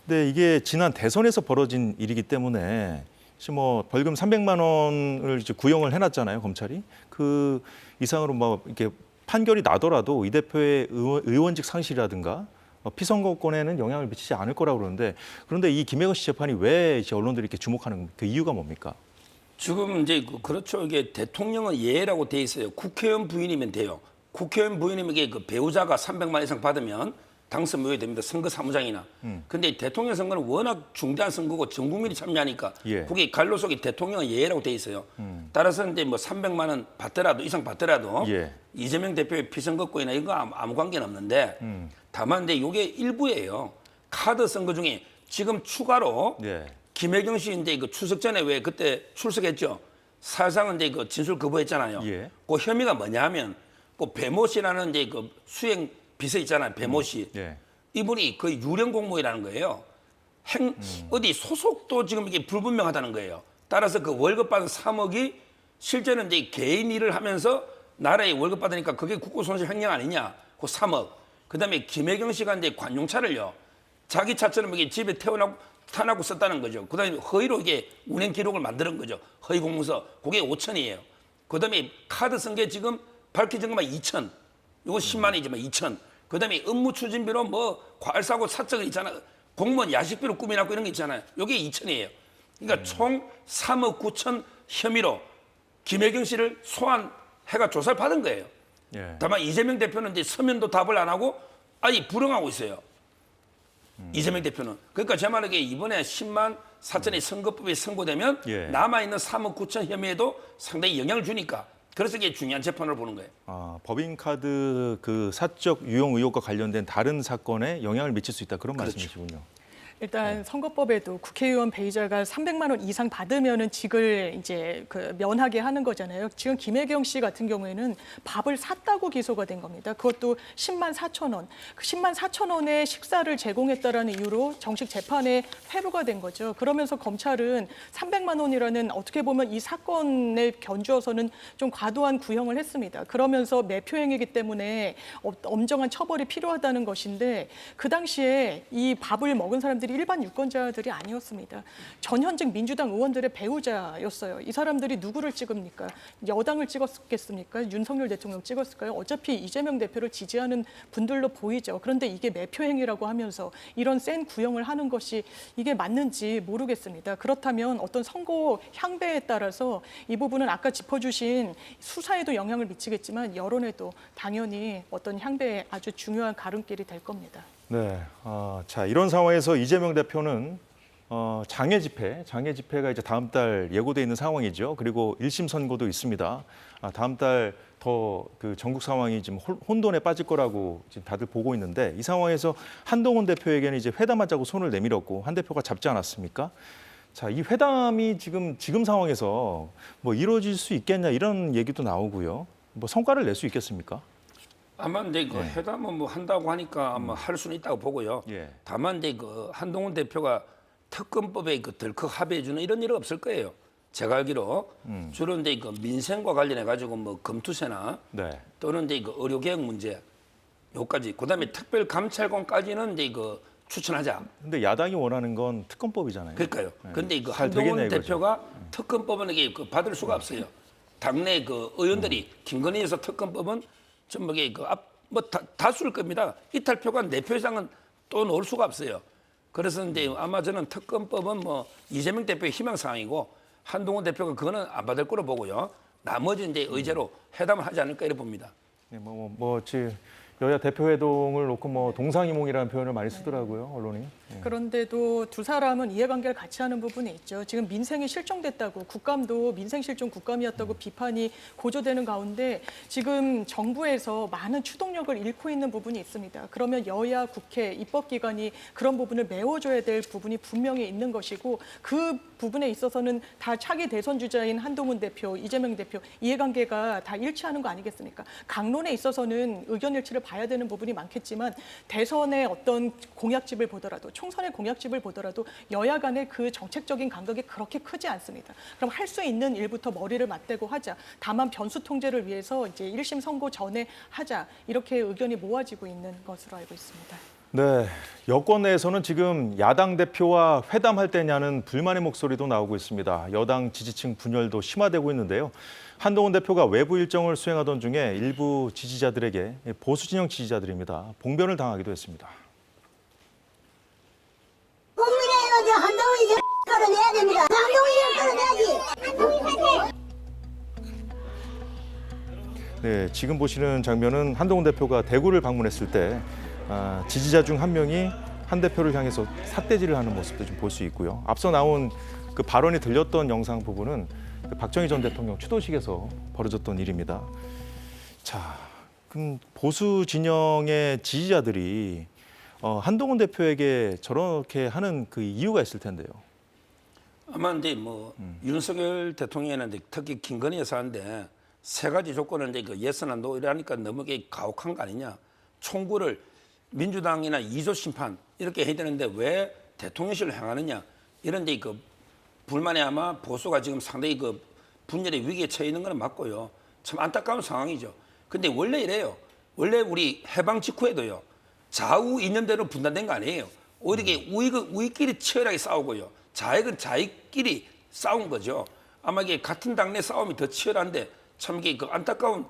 Speaker 1: 근데 이게 지난 대선에서 벌어진 일이기 때문에 지금 뭐 벌금 300만 원을 이제 구형을 해놨잖아요, 검찰이. 그 이상으로 뭐 이렇게 판결이 나더라도 이 대표의 의원직 상실이라든가 피선거권에는 영향을 미치지 않을 거라고 그러는데, 그런데 이 김혜경 씨 재판이 왜 이제 언론들이 이렇게 주목하는 그 이유가 뭡니까?
Speaker 6: 지금 이제 그렇죠. 이게 대통령은 예라고 돼 있어요. 국회의원 부인이면 돼요. 국회의원 부인이면 이게 그 배우자가 300만 이상 받으면 당선 무효 됩니다. 선거 사무장이나. 근데 대통령 선거는 워낙 중대한 선거고 전 국민이 참여하니까
Speaker 1: 예.
Speaker 6: 그게 갈로 속에 대통령은 예라고 돼 있어요. 따라서 이제 뭐 300만 원 받더라도 이상 받더라도
Speaker 1: 예.
Speaker 6: 이재명 대표의 피선거권이나 이거 아무 관계는 없는데 다만 이제 이게 일부예요. 카드 선거 중에 지금 추가로
Speaker 1: 예.
Speaker 6: 김혜경 씨 이제 그 추석 전에 왜 그때 출석했죠? 사실상은 이제 그 진술 거부했잖아요.
Speaker 1: 예.
Speaker 6: 그 혐의가 뭐냐면 그 배모 씨라는 이제 그 수행 비서 있잖아요. 배모 씨.
Speaker 1: 예.
Speaker 6: 이분이 거의 유령 공무원이라는 거예요. 어디 소속도 지금 이게 불분명하다는 거예요. 따라서 그 월급 받은 3억이 실제는 이제 개인 일을 하면서 나라에 월급 받으니까 그게 국고손실 횡령 아니냐? 그 3억. 그다음에 김혜경 씨가 이제 관용차를요. 자기 차처럼 이게 집에 타놓고 썼다는 거죠. 그다음에 허위로 이게 운행 기록을 만드는 거죠. 허위 공문서. 그게 5천이에요. 그다음에 카드 쓴 게 지금 밝혀진 것만 2천. 이거 10만 원이지만 2천. 그다음에 업무 추진비로 뭐 과일 사고 사적 있잖아. 공무원 야식비로 꾸며놨고 이런 게 있잖아요. 이게 2천이에요. 그러니까 총 3억 9천 혐의로 김혜경 씨를 소환해가 조사를 받은 거예요.
Speaker 1: 예.
Speaker 6: 다만 이재명 대표는 이제 서면도 답을 안 하고 아니 불응하고 있어요. 이재명 대표는. 그러니까 제 말은 이번에 10만 4천의 선거법이 선고되면
Speaker 1: 예.
Speaker 6: 남아있는 3억 9천 혐의에도 상당히 영향을 주니까 그래서 이게 중요한 재판을 보는 거예요.
Speaker 1: 아, 법인카드 그 사적 유용 의혹과 관련된 다른 사건에 영향을 미칠 수 있다, 그런
Speaker 6: 그렇죠.
Speaker 1: 말씀이시군요.
Speaker 7: 일단 선거법에도 국회의원 배이자가 300만 원 이상 받으면은 직을 이제 면하게 하는 거잖아요. 지금 김혜경 씨 같은 경우에는 밥을 샀다고 기소가 된 겁니다. 그것도 10만 4천 원. 그 10만 4천 원의 식사를 제공했다라는 이유로 정식 재판에 회부가 된 거죠. 그러면서 검찰은 300만 원이라는 어떻게 보면 이 사건에 견주어서는 좀 과도한 구형을 했습니다. 그러면서 매표행위이기 때문에 엄정한 처벌이 필요하다는 것인데 그 당시에 이 밥을 먹은 사람들이 일반 유권자들이 아니었습니다. 전현직 민주당 의원들의 배우자였어요. 이 사람들이 누구를 찍습니까? 여당을 찍었겠습니까? 윤석열 대통령 찍었을까요? 어차피 이재명 대표를 지지하는 분들로 보이죠. 그런데 이게 매표행위라고 하면서 이런 센 구형을 하는 것이 이게 맞는지 모르겠습니다. 그렇다면 어떤 선거 향배에 따라서 이 부분은 아까 짚어주신 수사에도 영향을 미치겠지만 여론에도 당연히 어떤 향배에 아주 중요한 가름길이 될 겁니다.
Speaker 1: 네, 자 이런 상황에서 이재명 대표는 장애 집회가 이제 다음 달 예고돼 있는 상황이죠. 그리고 1심 선고도 있습니다. 다음 달 더 그 전국 상황이 지금 혼돈에 빠질 거라고 지금 다들 보고 있는데 이 상황에서 한동훈 대표에게는 이제 회담하자고 손을 내밀었고 한 대표가 잡지 않았습니까? 자, 이 회담이 지금 상황에서 뭐 이루어질 수 있겠냐 이런 얘기도 나오고요. 뭐 성과를 낼 수 있겠습니까?
Speaker 6: 아마 근데 그 회담은 뭐 한다고 하니까 아마 할 수는 있다고 보고요.
Speaker 1: 예.
Speaker 6: 다만 이제 그 한동훈 대표가 특검법에 그 덜컥 합의해주는 이런 일은 없을 거예요. 제가 알기로 주로 이제 그 민생과 관련해 가지고 뭐 검투세나
Speaker 1: 네.
Speaker 6: 또는 이제 그 의료개혁 문제 요까지 그다음에 특별감찰관까지는 이제 그 추천하자.
Speaker 1: 근데 야당이 원하는 건 특검법이잖아요.
Speaker 6: 그러니까요.
Speaker 1: 네.
Speaker 6: 근데 그
Speaker 1: 잘
Speaker 6: 한동훈
Speaker 1: 되겠네, 이거죠.
Speaker 6: 대표가 특검법은 이게 그 받을 수가 없어요. 당내 그 의원들이 김건희에서 특검법은 전부 이게 뭐 다수일 겁니다. 이탈표가 4표 이상은 또 넣을 수가 없어요. 그래서 이제 아마 저는 특검법은 뭐 이재명 대표의 희망사항이고 한동훈 대표가 그거는 안 받을 거로 보고요. 나머지 이제 의제로 회담을 하지 않을까 이렇게 봅니다.
Speaker 1: 네, 지금 여야 대표 회동을 놓고 뭐 동상이몽이라는 표현을 많이 쓰더라고요, 언론이. 예.
Speaker 7: 그런데도 두 사람은 이해관계를 같이 하는 부분이 있죠. 지금 민생이 실종됐다고 국감도 민생 실종 국감이었다고 비판이 고조되는 가운데 지금 정부에서 많은 추동력을 잃고 있는 부분이 있습니다. 그러면 여야 국회 입법기관이 그런 부분을 메워줘야 될 부분이 분명히 있는 것이고 그 부분에 있어서는 다 차기 대선 주자인 한동훈 대표, 이재명 대표 이해관계가 다 일치하는 거 아니겠습니까? 강론에 있어서는 의견 일치를 봐야 되는 부분이 많겠지만 대선의 어떤 공약집을 보더라도 총선의 공약집을 보더라도 여야 간의 그 정책적인 간극이 그렇게 크지 않습니다. 그럼 할 수 있는 일부터 머리를 맞대고 하자. 다만 변수 통제를 위해서 이제 1심 선고 전에 하자. 이렇게 의견이 모아지고 있는 것으로 알고 있습니다.
Speaker 1: 네, 여권 내에서는 지금 야당 대표와 회담할 때냐는 불만의 목소리도 나오고 있습니다. 여당 지지층 분열도 심화되고 있는데요. 한동훈 대표가 외부 일정을 수행하던 중에 일부 지지자들에게 보수 진영 지지자들입니다. 봉변을 당하기도 했습니다.
Speaker 11: 국민의힘은 한동훈이 끌어내야 됩니다. 한동훈이를 끌어내야지.
Speaker 1: 네, 지금 보시는 장면은 한동훈 대표가 대구를 방문했을 때 지지자 중 한 명이 한 대표를 향해서 삿대질을 하는 모습도 좀 볼 수 있고요. 앞서 나온 그 발언이 들렸던 영상 부분은 그 박정희 전 대통령 추도식에서 벌어졌던 일입니다. 자, 그럼 보수 진영의 지지자들이 한동훈 대표에게 저렇게 하는 그 이유가 있을 텐데요.
Speaker 6: 아마 이제 뭐 윤석열 대통령은 특히 김건희 여사인데 3가지 조건을 이제 그 예선한 노 이러니까 너무 가혹한 거 아니냐. 총구를 민주당이나 2조 심판 이렇게 해야 되는데 왜 대통령실을 향하느냐. 이런 이제 그 불만에 아마 보수가 지금 상당히 그 분열의 위기에 처해 있는 건 맞고요. 참 안타까운 상황이죠. 근데 원래 이래요. 원래 우리 해방 직후에도요. 좌우 이념대로 분단된 거 아니에요. 오히려 이게 우리끼리 치열하게 싸우고요. 좌익은 좌익끼리 싸운 거죠. 아마 이게 같은 당내 싸움이 더 치열한데 참 이게 그 안타까운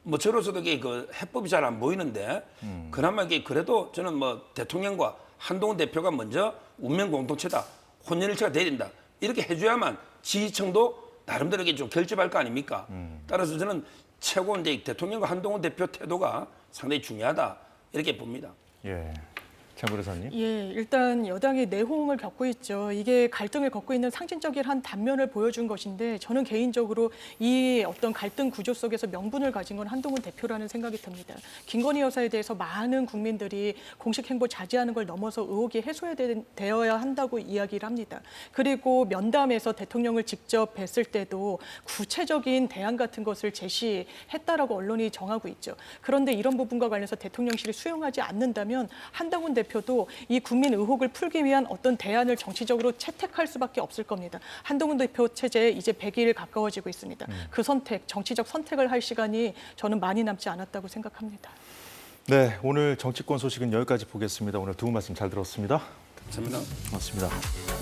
Speaker 6: 뭐 저로서도 이게 그 해법이 잘 안 보이는데 그나마 이게 그래도 저는 뭐 대통령과 한동훈 대표가 먼저 운명 공동체다. 혼연일체가 돼야 된다. 이렇게 해줘야만 지지층도 나름대로 좀 결집할 거 아닙니까? 따라서 저는 최고 이제 대통령과 한동훈 대표 태도가 상당히 중요하다 이렇게 봅니다.
Speaker 1: 예. 장 변호사님.
Speaker 7: 예, 일단 여당이 내홍을 겪고 있죠. 이게 갈등을 겪고 있는 상징적인 한 단면을 보여준 것인데 저는 개인적으로 이 어떤 갈등 구조 속에서 명분을 가진 건 한동훈 대표라는 생각이 듭니다. 김건희 여사에 대해서 많은 국민들이 공식 행보 자제하는 걸 넘어서 의혹이 해소되어야 한다고 이야기를 합니다. 그리고 면담에서 대통령을 직접 뵀을 때도 구체적인 대안 같은 것을 제시했다라고 언론이 정하고 있죠. 그런데 이런 부분과 관련해서 대통령실이 수용하지 않는다면 한동훈 대표도 이 국민 의혹을 풀기 위한 어떤 대안을 정치적으로 채택할 수밖에 없을 겁니다. 한동훈 대표 체제에 이제 100일 가까워지고 있습니다. 그 선택, 정치적 선택을 할 시간이 저는 많이 남지 않았다고 생각합니다.
Speaker 1: 네, 오늘 정치권 소식은 여기까지 보겠습니다. 오늘 두 분 말씀 잘 들었습니다.
Speaker 6: 감사합니다.
Speaker 1: 고맙습니다.